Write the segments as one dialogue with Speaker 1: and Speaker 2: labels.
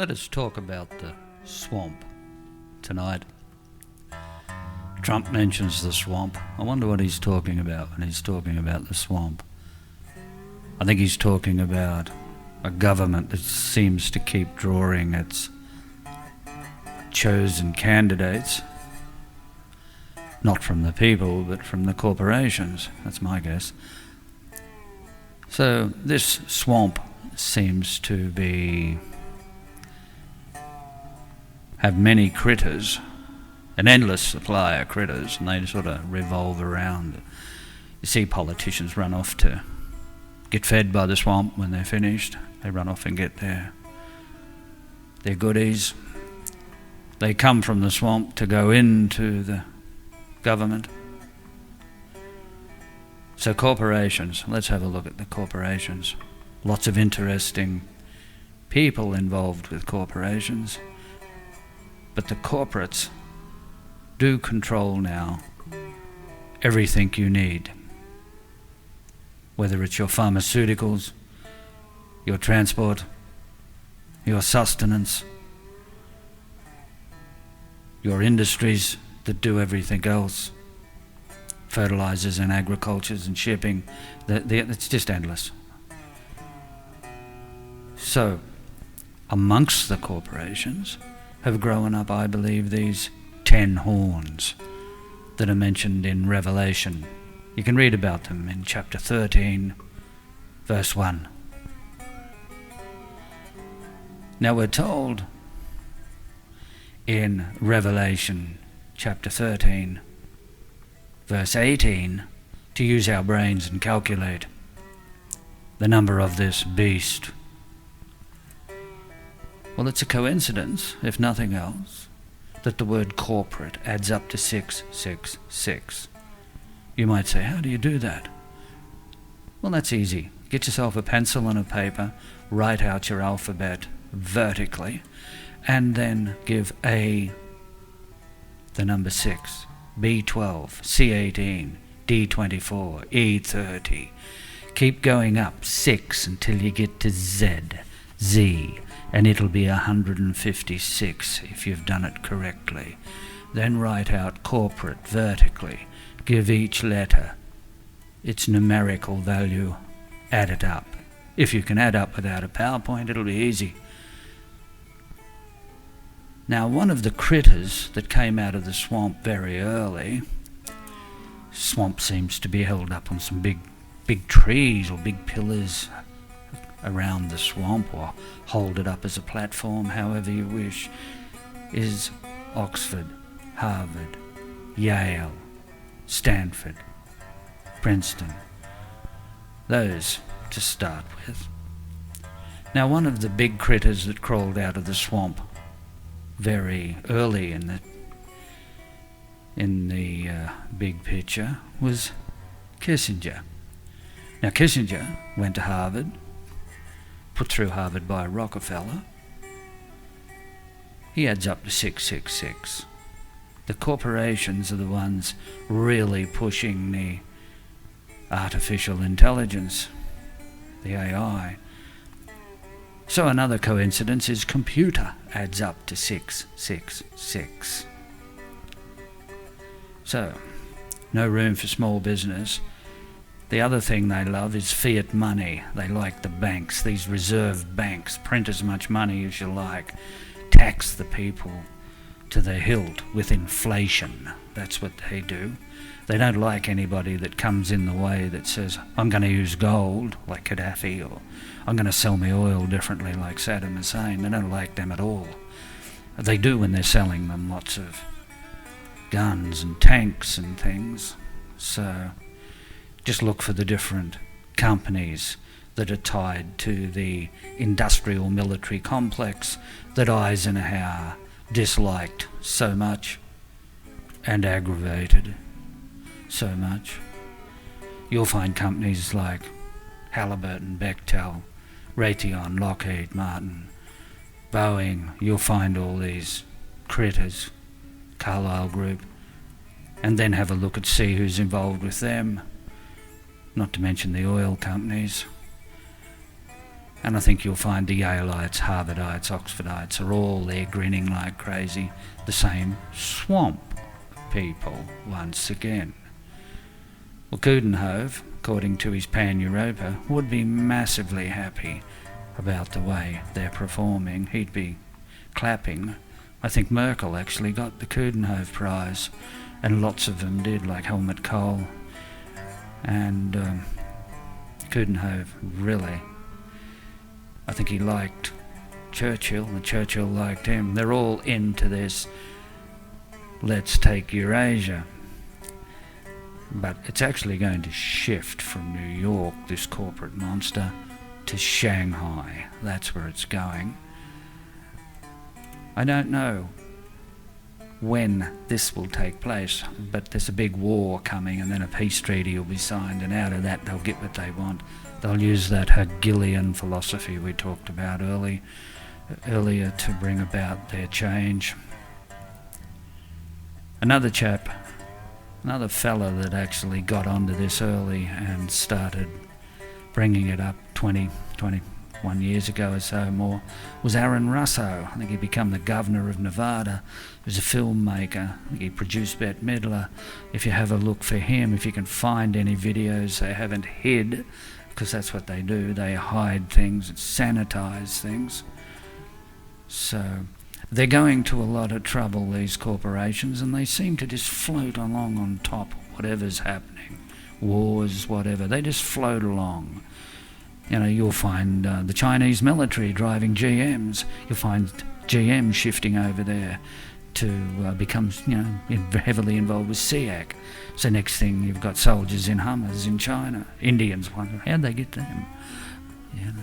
Speaker 1: Let us talk about the swamp tonight. Trump mentions the swamp. I wonder what he's talking about when he's talking about the swamp. I think he's talking about a government that seems to keep drawing its chosen candidates, not from the people, but from the corporations. That's my guess. So this swamp seems to have many critters, an endless supply of critters, and they sort of revolve around. You see politicians run off to get fed by the swamp when they're finished. They run off and get their goodies. They come from the swamp to go into the government. So corporations, let's have a look at the corporations. Lots of interesting people involved with corporations. But the corporates do control now everything you need. Whether it's your pharmaceuticals, your transport, your sustenance, your industries that do everything else, fertilizers and agricultures and shipping, it's just endless. So, amongst the corporations have grown up, I believe, these 10 horns that are mentioned in Revelation. You can read about them in chapter 13, verse 1. Now we're told in Revelation chapter 13, verse 18, to use our brains and calculate the number of this beast. Well, it's a coincidence, if nothing else, that the word corporate adds up to 666. You might say, how do you do that? Well, that's easy. Get yourself a pencil and a paper, write out your alphabet vertically, and then give A the number 6, B12, C18, D24, E30. Keep going up 6 until you get to Z, and it'll be 156 if you've done it correctly. Then write out corporate vertically. Give each letter its numerical value. Add it up. If you can add up without a PowerPoint, it'll be easy. Now, one of the critters that came out of the swamp very early, swamp seems to be held up on some big trees or big pillars around the swamp, or hold it up as a platform, however you wish, is Oxford, Harvard, Yale, Stanford, Princeton. Those to start with. Now, one of the big critters that crawled out of the swamp very early in the big picture was Kissinger. Now, Kissinger went to Harvard, put through Harvard by Rockefeller. He adds up to 666. The corporations are the ones really pushing the artificial intelligence, the AI. So another coincidence is computer adds up to 666. So, no room for small business. The other thing they love is fiat money. They like the banks, these reserve banks. Print as much money as you like. Tax the people to the hilt with inflation. That's what they do. They don't like anybody that comes in the way that says, I'm going to use gold, like Gaddafi, or I'm going to sell my oil differently, like Saddam Hussein. They don't like them at all. They do when they're selling them lots of guns and tanks and things. So just look for the different companies that are tied to the industrial military complex that Eisenhower disliked so much and aggravated so much. You'll find companies like Halliburton, Bechtel, Raytheon, Lockheed Martin, Boeing. You'll find all these critters, Carlyle Group, and then have a look and see who's involved with them. Not to mention the oil companies. And I think you'll find the Yalites, Harvardites, Oxfordites are all there grinning like crazy. The same swamp people once again. Well, Coudenhove, according to his Pan-Europa, would be massively happy about the way they're performing. He'd be clapping. I think Merkel actually got the Coudenhove Prize, and lots of them did, like Helmut Kohl. And Coudenhove really, I think he liked Churchill, and Churchill liked him. They're all into this, let's take Eurasia. But it's actually going to shift from New York, this corporate monster, to Shanghai. That's where it's going. I don't know when this will take place, but there's a big war coming, and then a peace treaty will be signed, and out of that they'll get what they want. They'll use that Hegelian philosophy we talked about earlier to bring about their change. Another fella that actually got onto this early and started bringing it up 21 years ago or so more was Aaron Russo. I think he'd become the governor of Nevada. He was a filmmaker. I think he produced Bette Midler. If you have a look for him, if you can find any videos they haven't hid, because that's what they do, they hide things and sanitize things. So they're going to a lot of trouble, these corporations, and they seem to just float along on top of whatever's happening. Wars, whatever, they just float along. You know, you'll find the Chinese military driving GMs. You'll find GM shifting over there to become, heavily involved with SEAC. So next thing you've got soldiers in Hummers in China. Indians wonder, how'd they get them?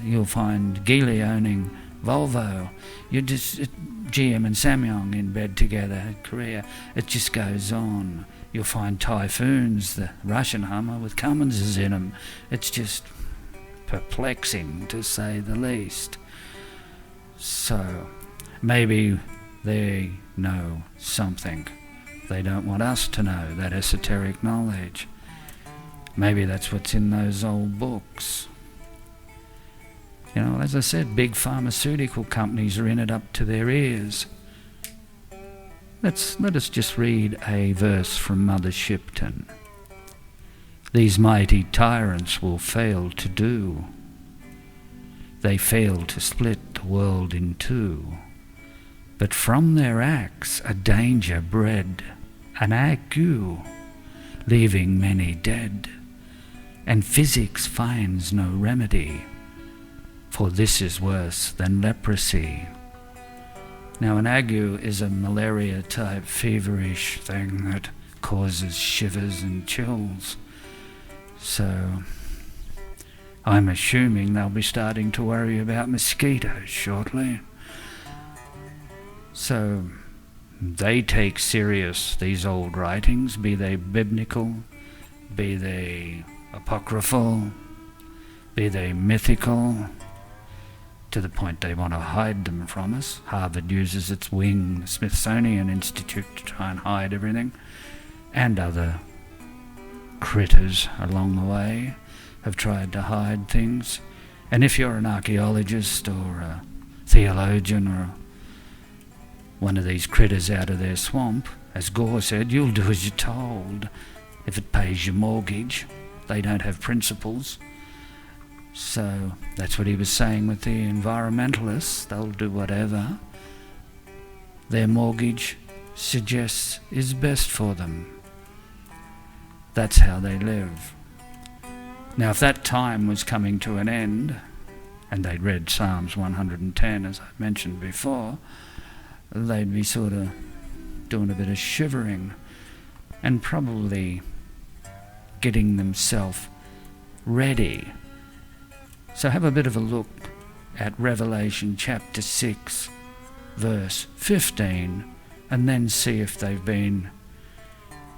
Speaker 1: You'll find Geely owning Volvo. GM and Samyang in bed together in Korea. It just goes on. You'll find Typhoons, the Russian Hummer with Cumminses in them. It's just perplexing, to say the least. So maybe they know something they don't want us to know, that esoteric knowledge. Maybe that's what's in those old books. As I said, big pharmaceutical companies are in it up to their ears. Let us just read a verse from Mother Shipton. These mighty tyrants will fail to do. They fail to split the world in two. But from their acts a danger bred, an ague, leaving many dead. And physics finds no remedy, for this is worse than leprosy. Now, an ague is a malaria-type feverish thing that causes shivers and chills. So I'm assuming they'll be starting to worry about mosquitoes shortly. So they take serious these old writings, be they biblical, be they apocryphal, be they mythical, to the point they want to hide them from us. Harvard uses its wing, the Smithsonian Institute, to try and hide everything, and other critters along the way have tried to hide things. And if you're an archaeologist or a theologian or one of these critters out of their swamp, as Gore said, you'll do as you're told if it pays your mortgage. They don't have principles. So that's what he was saying with the environmentalists. They'll do whatever their mortgage suggests is best for them. That's how they live. Now, if that time was coming to an end, and they'd read Psalms 110, as I mentioned before, they'd be sort of doing a bit of shivering and probably getting themselves ready. So have a bit of a look at Revelation chapter 6, verse 15, and then see if they've been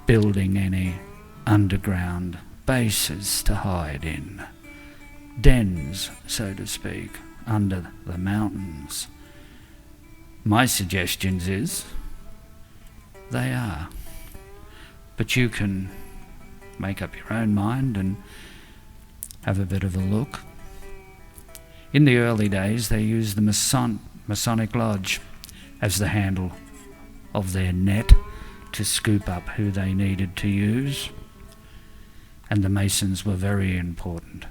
Speaker 1: building any underground bases to hide in, dens, so to speak, under the mountains. My suggestions is they are, but you can make up your own mind and have a bit of a look. In the early days, they used the Masonic Lodge as the handle of their net to scoop up who they needed to use, and the Masons were very important.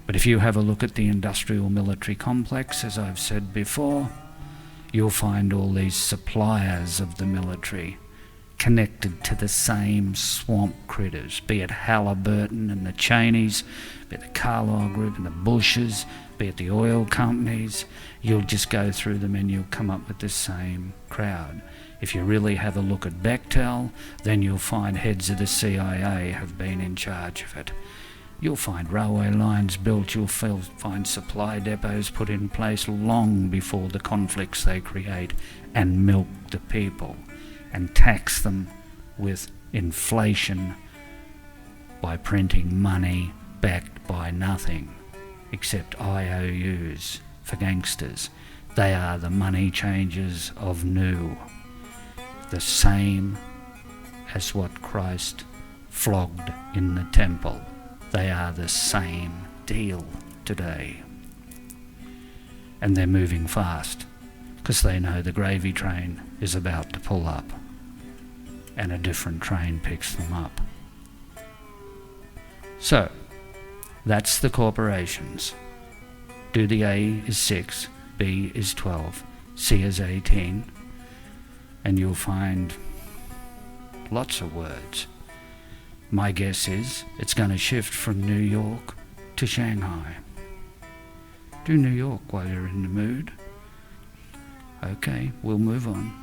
Speaker 1: But if you have a look at the industrial military complex, as I've said before, you'll find all these suppliers of the military connected to the same swamp critters, be it Halliburton and the Cheneys, be it the Carlyle Group and the Bushes, be it the oil companies. You'll just go through them and you'll come up with the same crowd. If you really have a look at Bechtel, then you'll find heads of the CIA have been in charge of it. You'll find railway lines built, you'll find supply depots put in place long before the conflicts they create, and milk the people and tax them with inflation by printing money backed by nothing except IOUs for gangsters. They are the money changers of new, the same as what Christ flogged in the temple. They are the same deal today. And they're moving fast because they know the gravy train is about to pull up and a different train picks them up. So, that's the corporations. Do the A is 6, B is 12, C is 18, and you'll find lots of words. My guess is it's going to shift from New York to Shanghai. Do New York while you're in the mood. Okay, we'll move on.